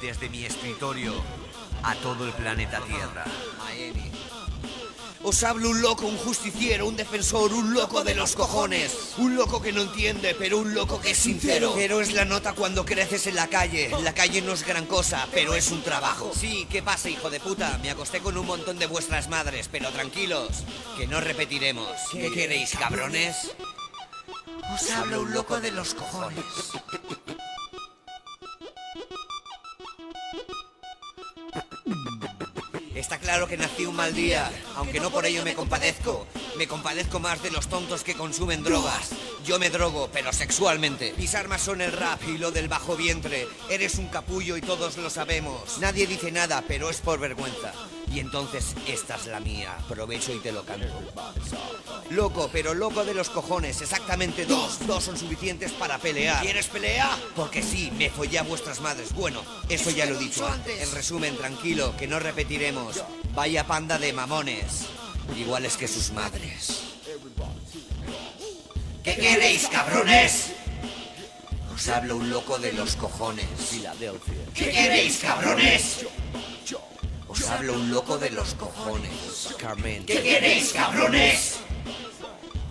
desde mi escritorio a todo el planeta Tierra. Os habla un loco, un justiciero, un defensor, un loco de los cojones. Un loco que no entiende, pero un loco que es sincero. Pero es la nota cuando creces en la calle. La calle no es gran cosa, pero es un trabajo. Sí, ¿qué pasa, hijo de puta? Me acosté con un montón de vuestras madres, pero tranquilos, que no repetiremos. ¿Qué queréis, cabrones? Os habla un loco de los cojones. Está claro que nací un mal día, aunque no por ello me compadezco. Me compadezco más de los tontos que consumen drogas. Yo me drogo, pero sexualmente. Mis armas son el rap y lo del bajo vientre. Eres un capullo y todos lo sabemos. Nadie dice nada, pero es por vergüenza. Y entonces esta es la mía. Aprovecho y te lo canto. Loco, pero loco de los cojones. Exactamente dos. Dos son suficientes para pelear. ¿Quieres pelea? Porque sí, me follé a vuestras madres. Bueno, eso ya lo he dicho antes. En resumen, tranquilo, que no repetiremos. Vaya panda de mamones. Iguales que sus madres. ¿Qué queréis, cabrones? Os habla un loco de los cojones. ¿Qué queréis, cabrones? Os habla un loco de los cojones. Carmen. ¿Qué queréis, cabrones?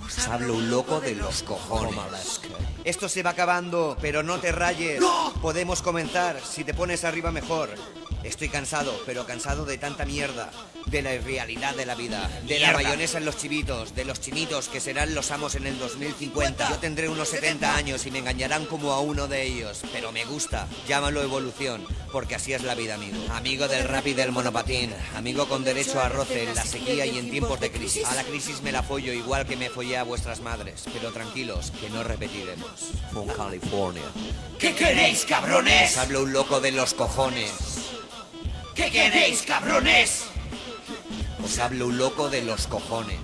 Os habla un loco de los cojones. Esto se va acabando, pero no te rayes. ¡No! Podemos comenzar, si te pones arriba mejor. Estoy cansado, pero cansado de tanta mierda. De la irrealidad de la vida. De la mayonesa en los chivitos. De los chinitos que serán los amos en el 2050. Yo tendré unos 70 años y me engañarán como a uno de ellos. Pero me gusta. Llámalo evolución. Porque así es la vida, amigo. Amigo del rap y del monopatín. Amigo con derecho a roce en la sequía y en tiempos de crisis. A la crisis me la follo igual que me follé a vuestras madres. Pero tranquilos, que no repetiremos. From California. ¿Qué queréis, cabrones? Os hablo un loco de los cojones. ¿Qué queréis, cabrones? Os hablo un loco de los cojones.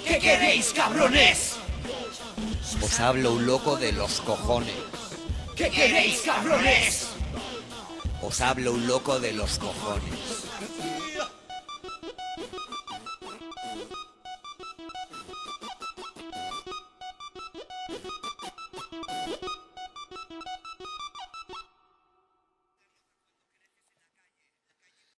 ¿Qué queréis, cabrones? Os hablo un loco de los cojones. ¿Qué queréis, cabrones? Os hablo un loco de los cojones.